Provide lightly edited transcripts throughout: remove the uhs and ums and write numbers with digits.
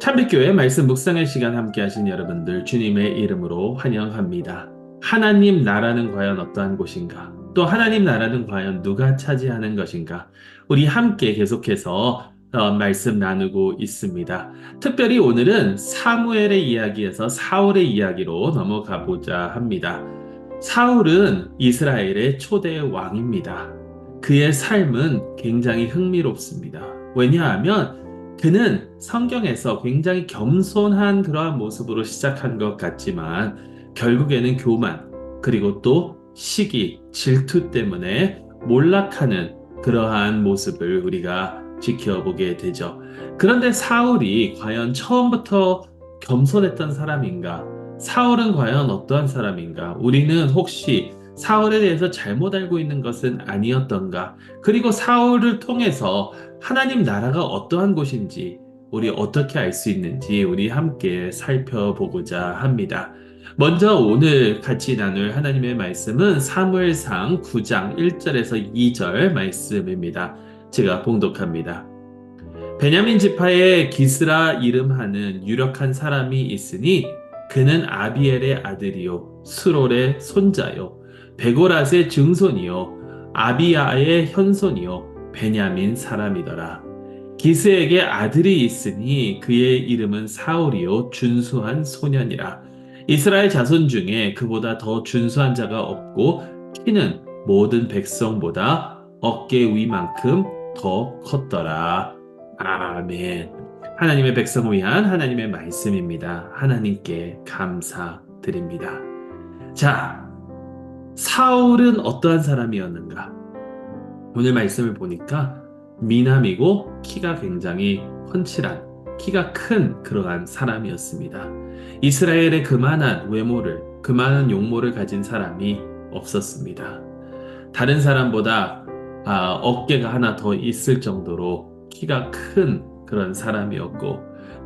참빛교회 말씀 묵상의 시간 함께 하신 여러분들 주님의 이름으로 환영합니다. 하나님 나라는 과연 어떠한 곳인가? 또 하나님 나라는 과연 누가 차지하는 것인가? 우리 함께 계속해서 말씀 나누고 있습니다. 특별히 오늘은 사무엘의 이야기에서 사울의 이야기로 넘어가 보자 합니다. 사울은 이스라엘의 초대 왕입니다. 그의 삶은 굉장히 흥미롭습니다. 왜냐하면 그는 성경에서 굉장히 겸손한 그러한 모습으로 시작한 것 같지만 결국에는 교만, 그리고 또 시기, 질투 때문에 몰락하는 그러한 모습을 우리가 지켜보게 되죠. 그런데 사울이 과연 처음부터 겸손했던 사람인가? 사울은 과연 어떠한 사람인가? 우리는 혹시 사울에 대해서 잘못 알고 있는 것은 아니었던가? 그리고 사울을 통해서 하나님 나라가 어떠한 곳인지 우리 어떻게 알 수 있는지 우리 함께 살펴보고자 합니다. 먼저 오늘 같이 나눌 하나님의 말씀은 사무엘상 9장 1절에서 2절 말씀입니다. 제가 봉독합니다. 베냐민 지파에 기스라 이름하는 유력한 사람이 있으니 그는 아비엘의 아들이요 수롤의 손자요 베고랏의 증손이요 아비야의 현손이요 베냐민 사람이더라. 기스에게 아들이 있으니 그의 이름은 사울이요 준수한 소년이라. 이스라엘 자손 중에 그보다 더 준수한 자가 없고 키는 모든 백성보다 어깨 위만큼 더 컸더라. 아멘. 하나님의 백성을 위한 하나님의 말씀입니다. 하나님께 감사드립니다. 자, 사울은 어떠한 사람이었는가? 오늘 말씀을 보니까 미남이고 키가 굉장히 훤칠한, 키가 큰 그러한 사람이었습니다. 이스라엘의 그만한 외모를, 그만한 용모를 가진 사람이 없었습니다. 다른 사람보다 어깨가 하나 더 있을 정도로 키가 큰 그런 사람이었고,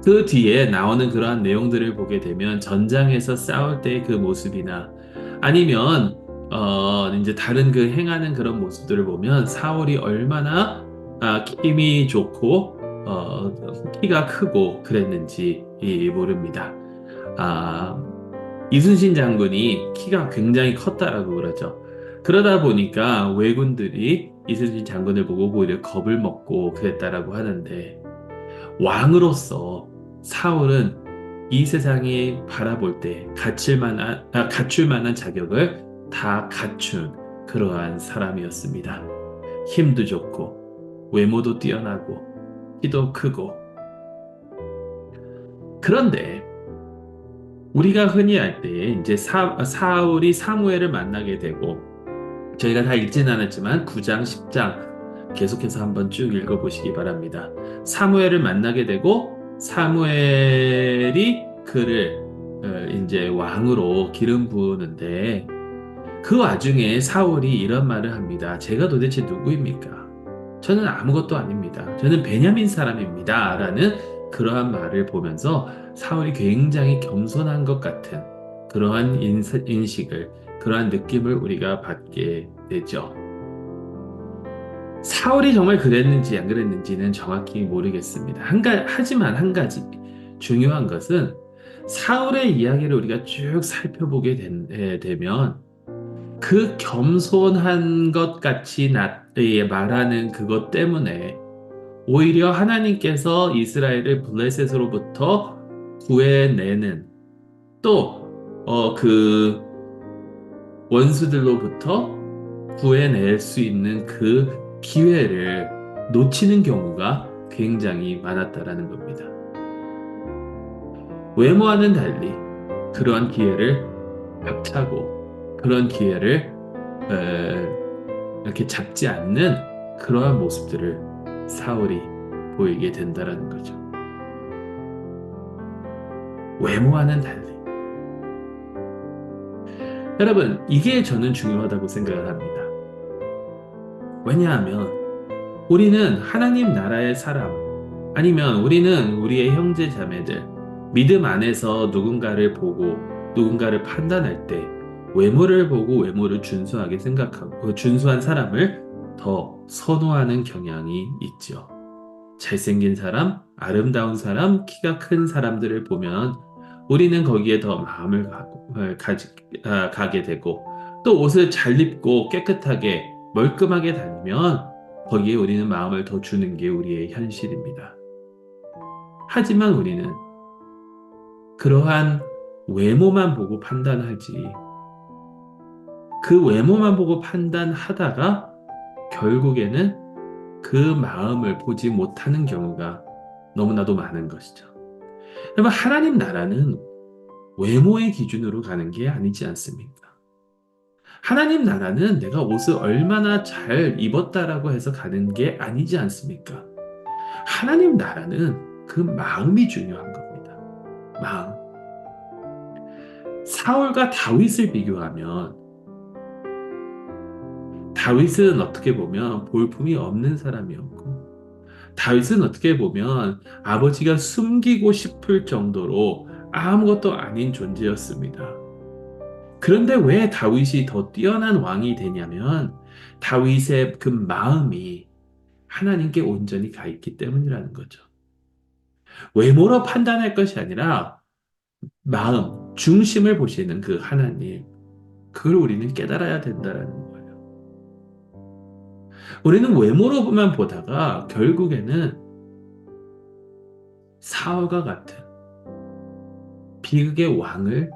그 뒤에 나오는 그러한 내용들을 보게 되면 전장에서 싸울 때의 그 모습이나 아니면 이제 다른 그 행하는 그런 모습들을 보면 사울이 얼마나 힘이 좋고 키가 크고 그랬는지 모릅니다. 이순신 장군이 키가 굉장히 컸다라고 그러죠. 그러다 보니까 왜군들이 이순신 장군을 보고 오히려 겁을 먹고 그랬다라고 하는데, 왕으로서 사울은 이 세상이 바라볼 때 갖출 만한 자격을 다 갖춘 그러한 사람이었습니다. 힘도 좋고 외모도 뛰어나고 키도 크고. 그런데 우리가 흔히 할 때 이제 사울이 사무엘을 만나게 되고, 저희가 다 읽지는 않았지만 9장, 10장 계속해서 한번 쭉 읽어보시기 바랍니다. 사무엘을 만나게 되고 사무엘이 그를 이제 왕으로 기름 부으는데, 그 와중에 사울이 이런 말을 합니다. 제가 도대체 누구입니까? 저는 아무것도 아닙니다. 저는 베냐민 사람입니다. 라는 그러한 말을 보면서 사울이 굉장히 겸손한 것 같은 그러한 인식을, 그러한 느낌을 우리가 받게 되죠. 사울이 정말 그랬는지 안 그랬는지는 정확히 모르겠습니다. 하지만 한 가지 중요한 것은 사울의 이야기를 우리가 쭉 살펴보게 되면 그 겸손한 것 같이 말하는 그것 때문에 오히려 하나님께서 이스라엘을 블레셋으로부터 구해내는, 또 그 원수들로부터 구해낼 수 있는 그 기회를 놓치는 경우가 굉장히 많았다라는 겁니다. 외모와는 달리 그러한 기회를 박차고 그런 기회를 이렇게 잡지 않는 그러한 모습들을 사울이 보이게 된다라는 거죠. 외모와는 달리. 여러분, 이게 저는 중요하다고 생각을 합니다. 왜냐하면 우리는 하나님 나라의 사람, 아니면 우리는 우리의 형제 자매들, 믿음 안에서 누군가를 보고 누군가를 판단할 때 외모를 보고 외모를 준수하게 생각하고 준수한 사람을 더 선호하는 경향이 있죠. 잘생긴 사람, 아름다운 사람, 키가 큰 사람들을 보면 우리는 거기에 더 마음을 가게 되고 또 옷을 잘 입고 깨끗하게 멀끔하게 다니면 거기에 우리는 마음을 더 주는 게 우리의 현실입니다. 하지만 우리는 그러한 외모만 보고 판단하지 그 외모만 보고 판단하다가 결국에는 그 마음을 보지 못하는 경우가 너무나도 많은 것이죠. 여러분, 하나님 나라는 외모의 기준으로 가는 게 아니지 않습니까? 하나님 나라는 내가 옷을 얼마나 잘 입었다라고 해서 가는 게 아니지 않습니까? 하나님 나라는 그 마음이 중요한 겁니다. 마음. 사울과 다윗을 비교하면 다윗은 어떻게 보면 볼품이 없는 사람이었고 다윗은 어떻게 보면 아버지가 숨기고 싶을 정도로 아무것도 아닌 존재였습니다. 그런데 왜 다윗이 더 뛰어난 왕이 되냐면 다윗의 그 마음이 하나님께 온전히 가 있기 때문이라는 거죠. 외모로 판단할 것이 아니라 마음, 중심을 보시는 그 하나님, 그걸 우리는 깨달아야 된다는 거예요. 우리는 외모로만 보다가 결국에는 사울과 같은 비극의 왕을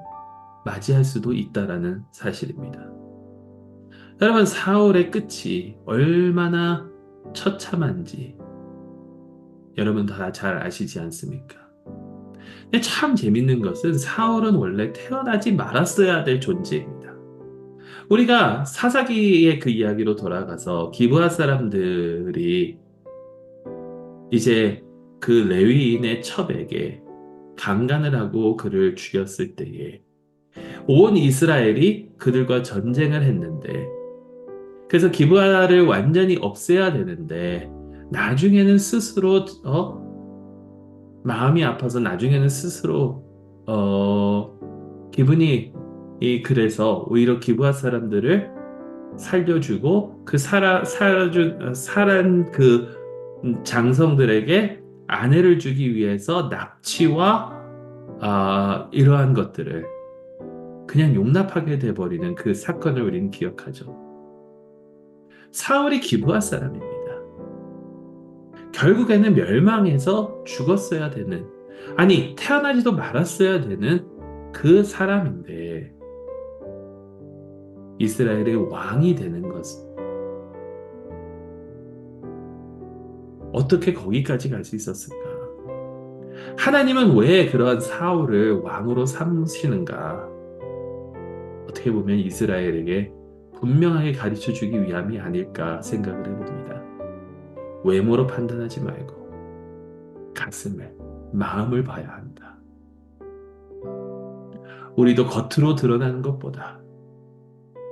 맞이할 수도 있다라는 사실입니다. 여러분, 사울의 끝이 얼마나 처참한지 여러분 다 잘 아시지 않습니까? 근데 참 재밌는 것은 사울은 원래 태어나지 말았어야 될 존재입니다. 우리가 사사기의 그 이야기로 돌아가서 기브아 사람들이 이제 그 레위인의 첩에게 강간을 하고 그를 죽였을 때에 온 이스라엘이 그들과 전쟁을 했는데 그래서 기브아를 완전히 없애야 되는데 나중에는 스스로 마음이 아파서 나중에는 스스로 기분이 그래서 오히려 기브아 사람들을 살려주고 그 살한 그 장성들에게 아내를 주기 위해서 납치와 이러한 것들을 그냥 용납하게 돼버리는 그 사건을 우리는 기억하죠. 사울이 기브아 사람입니다. 결국에는 멸망해서 죽었어야 되는, 아니 태어나지도 말았어야 되는 그 사람인데 이스라엘의 왕이 되는 것은 어떻게 거기까지 갈 수 있었을까? 하나님은 왜 그러한 사울을 왕으로 삼으시는가? 어떻게 보면 이스라엘에게 분명하게 가르쳐 주기 위함이 아닐까 생각을 해봅니다. 외모로 판단하지 말고 가슴을, 마음을 봐야 한다. 우리도 겉으로 드러나는 것보다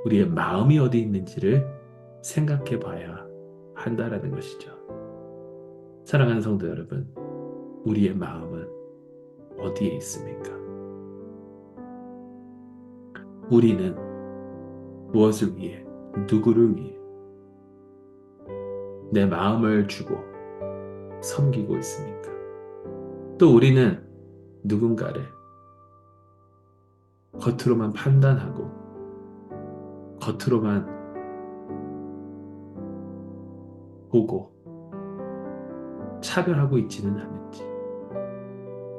우리의 마음이 어디 있는지를 생각해 봐야 한다라는 것이죠. 사랑하는 성도 여러분, 우리의 마음은 어디에 있습니까? 우리는 무엇을 위해, 누구를 위해 내 마음을 주고 섬기고 있습니까? 또 우리는 누군가를 겉으로만 판단하고 겉으로만 보고 차별하고 있지는 않은지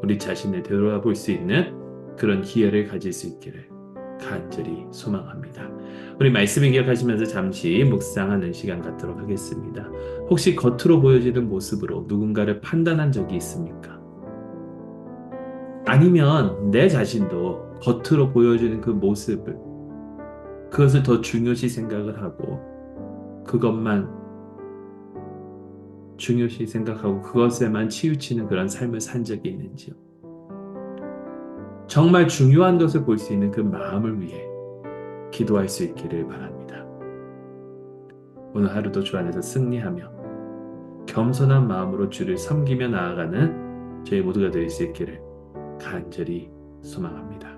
우리 자신을 되돌아볼 수 있는 그런 기회를 가질 수 있기를 간절히 소망합니다. 우리 말씀을 기억하시면서 잠시 묵상하는 시간 갖도록 하겠습니다. 혹시 겉으로 보여지는 모습으로 누군가를 판단한 적이 있습니까? 아니면 내 자신도 겉으로 보여지는 그 모습을 그것을 더 중요시 생각을 하고 그것만 중요시 생각하고 그것에만 치우치는 그런 삶을 산 적이 있는지요? 정말 중요한 것을 볼 수 있는 그 마음을 위해 기도할 수 있기를 바랍니다. 오늘 하루도 주 안에서 승리하며 겸손한 마음으로 주를 섬기며 나아가는 저희 모두가 될 수 있기를 간절히 소망합니다.